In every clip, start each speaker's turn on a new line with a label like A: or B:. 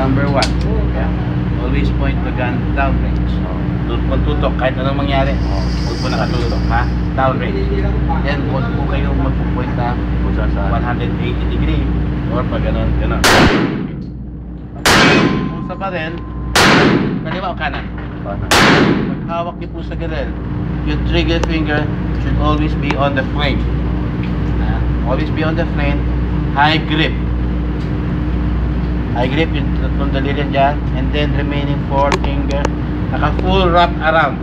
A: number 1. Yeah. Always point the gun down range. Kung tutok, kahit anong mangyari, huwag po nakatutok, ha? Down range. Then, huwag po kayong magpupoint na sa 180 degree or pag ganon. Kung sa barrel, kaliwa o kanan? Maghawak niyo po sa barrel. Your trigger finger should always be on the frame. Always be on the frame. High grip. High grip yung tatlong daliri dyan. And then remaining 4 finger. Naka full wrap around.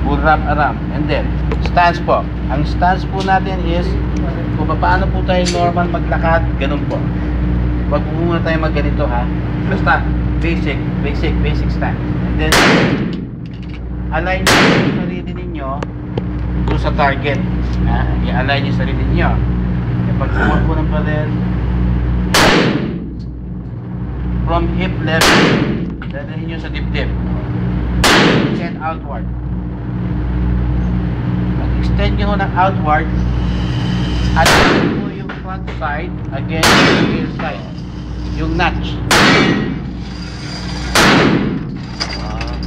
A: Full wrap around. And then, stance po. Ang stance po natin is, kung paano po tayo normal maglakad, ganun po. Huwag po muna tayo magganito, ha. Basta, basic stance. And then, align nyo yung sarili ninyo doon sa target. I-align yung sarili ninyo. Pag sumot po ng barrel, from hip level, dadalhin nyo sa dibdib. Extend outward. Pag-extend nyo ng outward, at po yung front side against the rear side. Yung notch.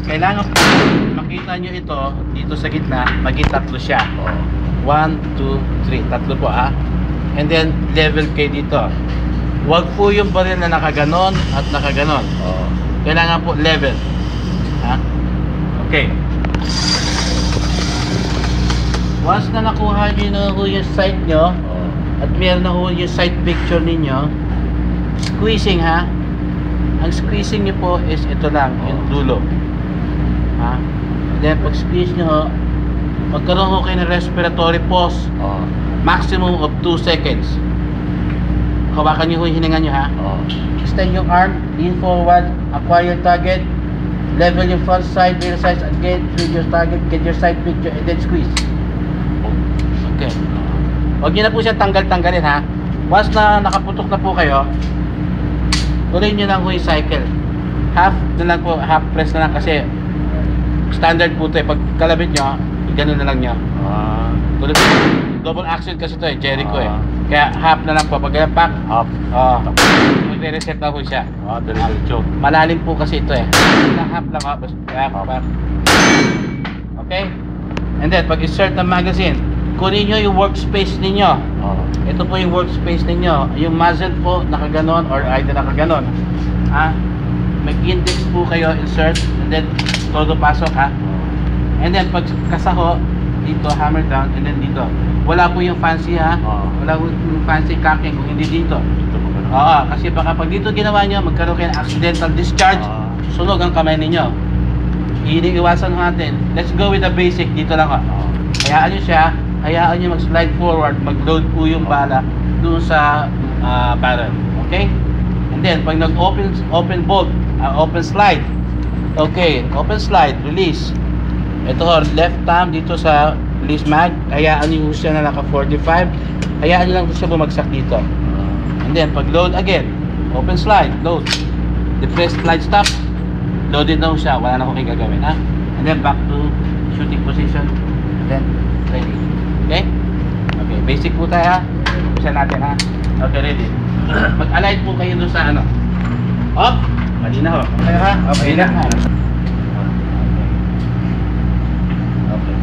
A: Kailangan po makita nyo ito dito sa gitna, maging tatlo siya. 1, 2, 3. Tatlo po, ha. And then, level kayo dito. Huwag po yung baril na nakaganon at nakaganon. Kailangan po level. Ha? Okay. Once na nakuha nyo na yung sight nyo, at meron na yung sight picture ninyo, squeezing, ha? Ang squeezing nyo po is ito lang, yung dulo. Ha? And then pag squeeze nyo, magkaroon ko kayo ng respiratory pause. Maximum of 2 seconds. Hawakan nyo yung hininga nyo, ha? Extend yung arm, lean forward, acquire your target, level yung front side, rear side, again, choose your target, get your side picture, and then squeeze. Okay. Huwag nyo na po siya tanggal-tanggalin, ha? Once na nakaputok na po kayo, tuloy nyo lang po yung cycle. Half na lang po, half press na lang kasi standard po ito, pag kalabit nyo, ganun na lang nyo. Tuloy po. Double action kasi ito, Jericho, Kaya half na lang po, pag ganyan pack, half. Magre-reset na po siya. Malalim po kasi ito, half lang, back. Okay? And then, pag insert ng magazine, kunin nyo yung workspace ninyo. Ito po yung workspace ninyo. Yung muzzle po, nakaganon or either nakaganon. Mag-index po kayo, insert, and then todo pasok, ha. And then pag kasaho, dito hammer down, and then dito. Wala po yung fancy, ha. Wala po yung fancy cocking kung hindi dito. Kasi baka pag dito ginawa nyo, magkaroon kayo ng accidental discharge, sunog ang kamay ninyo. Iniiwasan natin. Let's go with the basic. Dito lang, hayaan nyo siya, hayaan nyo mag-slide forward, mag-load po yung bala doon sa barrel. Okay? And then, pag nag-open bolt, open slide. Okay, open slide, release. Ito ho, left thumb dito sa release mag. Hayaan nyo siya na naka 45. Hayaan nyo lang siya bumagsak dito. And then, pag load again, open slide, load. Depress slide stop. Loaded na siya, wala na akong gagawin, ha? And then, back to shooting position. And then, ready. Okay? Okay, basic po tayo, ha? Umpisa natin, ha? Okay, ready. Mag-align po kayo doon sa ano. Up! Mali na ho. Okay, ha? Okay na. Okay.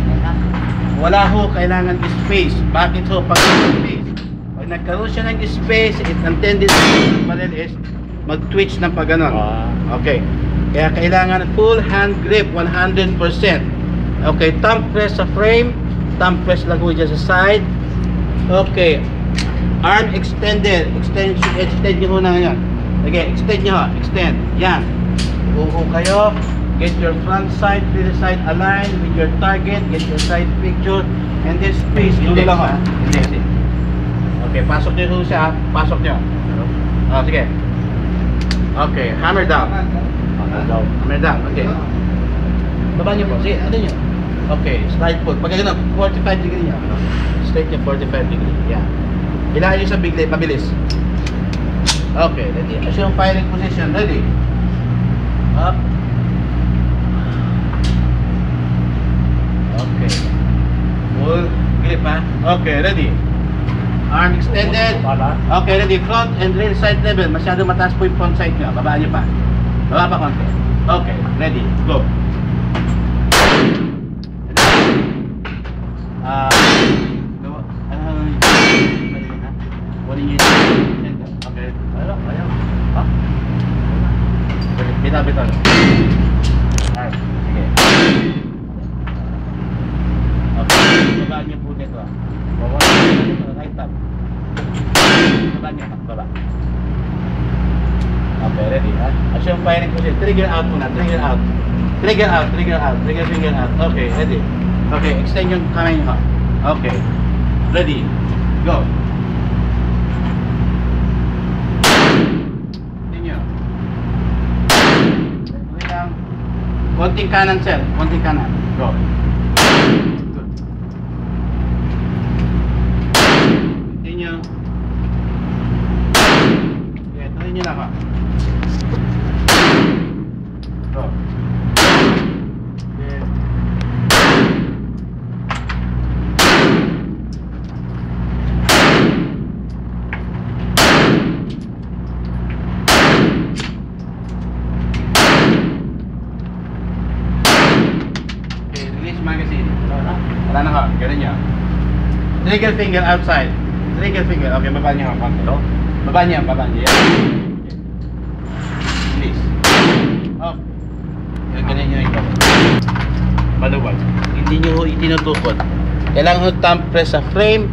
A: Wala ho kailangan space. Bakit ho? Pag space. Pag nagkaroon siya ng space, it intended barrel is mag-twitch ng pag-ganon. Okay. Kaya kailangan full hand grip, 100%. Okay, thumb press sa frame. Thumb press lang ho dyan sa side. Okay. Arm extended. Extend nyo muna yan. Okay, extend nyo. Extend. Yan. Uho kayo. Get your front side, rear side aligned with your target. Get your side picture. And then space. Index, ha? Index. Okay, pasok nyo siya. Pasok nyo. Sige. Okay, hammer down. Hammer down. Okay. Baba nyo po. Sige, ano nyo? Okay, slide pull. Pag gano'n, 45 degree nyo. Straight nyo, 45 degree. Yan. Kailangan nyo sa bigla, mabilis. Okay, ready. Kasi yung firing position, ready. Up. Okay. Full grip, ha? Okay, ready. Arm extended. Okay, ready. Front and rear side level. Masyado mataas po yung front side nyo. Babaan nyo pa. Baba pa konti. Okay, ready. Go. Okay. Ayaw. Ha? Bitaw. Alright. Sige. Okay. Babaan nyo po nito. Right tap. Babaan nyo. Baba. Okay, ready. As yung firing position. Trigger out muna. Trigger out. Trigger finger out. Okay, ready. Okay, extend yung kamay nyo. Okay. Ready. Go. Continue. Konting kanan, sir. Konting kanan. Go. Good. Continue. Okay, tuloy nyo lang ha. Go. Okay. Magazine. Wala na ka. Ganun nyo. Trigger finger outside. Trigger finger. Okay, baba nyo ang konti. Baba nyo. Yeah. Please. Up. Ganun nyo ito. Maluwag. Hindi nyo ho itinutukod. Kailangan ho thumb press sa frame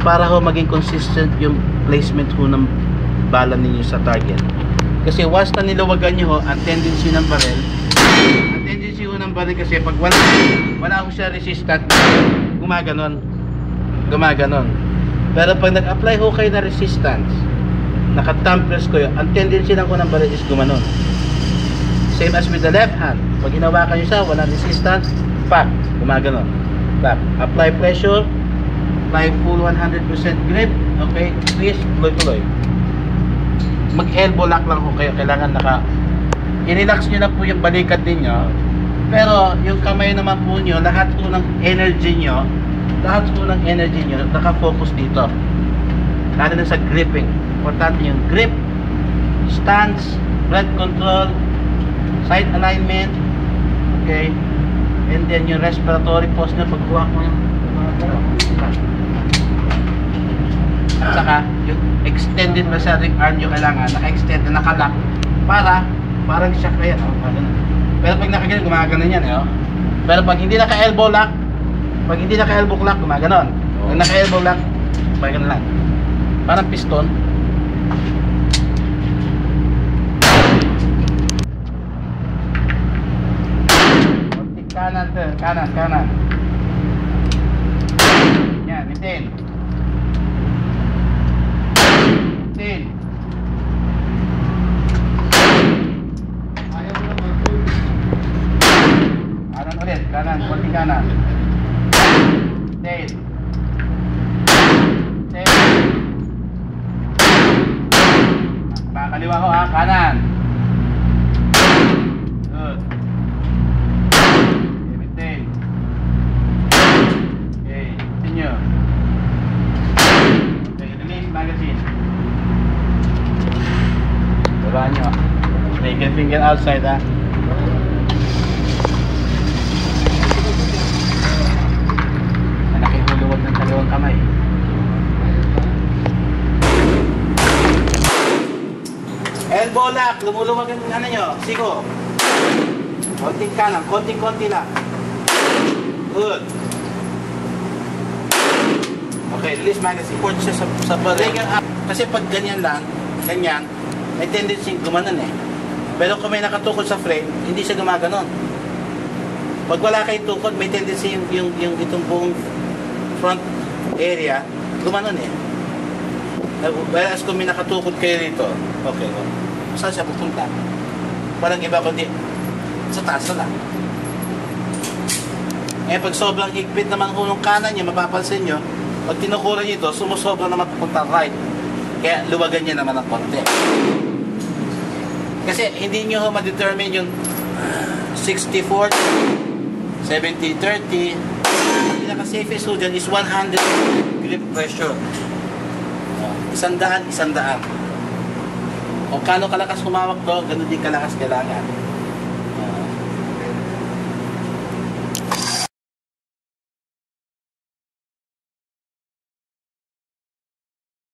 A: para ho maging consistent yung placement ho ng bala ninyo sa target. Kasi once na niluwagan nyo ho, ang tendency ng barrel, kasi pag wala ko siya resistant, gumaganon. Pero pag nag-apply ho kayo na resistance, naka-thumb press ko yun, ang tendency lang ko ng baril is gumanon. Same as with the left hand. Pag hinawakan nyo siya, walang resistance, pak, gumaganon. Pak. Apply pressure, apply full 100% grip, okay, squeeze, tuloy-tuloy. Mag-elbow lock lang ho kayo, kailangan i-relax nyo na po yung balikat ninyo. Pero yung kamay naman po nyo, lahat po ng energy nyo nakafocus dito. Lalo na sa gripping. Importante yung grip, stance, breath control, side alignment, okay, and then yung respiratory pose na pagkuha mo yung at saka yung extended masyadong arm nyo kailangan naka-extend na nakalock para parang siya kaya pero pag nakaganon, gumaganon yan, eh, oh. Pero pag hindi naka-elbow lock, gumaganon. Pag naka-elbow lock, gumaganon lang. Parang piston. Konting kanan, sir. Kanan. Yan, maintain. Kanan, konti kanan. Tail. Kaliwa ko ha, kanan. Good. Okay, tail. Okay, continue. Okay, release magazine. Baba nyo. Take a finger outside ha. Luwag ng dalawang kamay. Elbow lock, lumuluwag ang ano nyo, siko. Konting kanan, konting-konti lang. Good. Okay, release magazine. Support siya sa barrel. Kasi pag ganyan lang, may tendency gumanon eh. Pero kung may nakatukod sa frame, hindi siya gumaganon. Pag wala kayong tukod, may tendency yung itong buong front area, gumanon eh. Whereas kung may nakatukod kayo rito, okay, saan siya pupunta? Walang iba kundi sa taas na lang. Eh pag sobrang higpit naman hulong kanan niya, mapapansin nyo, pag tinukuran nyo ito, sumusobra naman pupunta right. Kaya luwagan niya naman ng konti. Kasi hindi nyo ma-determine yung 60-40, 70-30. Pinaka-safest ho dyan is 100 grip pressure. 100, 100. Kung kano kalakas humawak to, ganun din kalakas kailangan.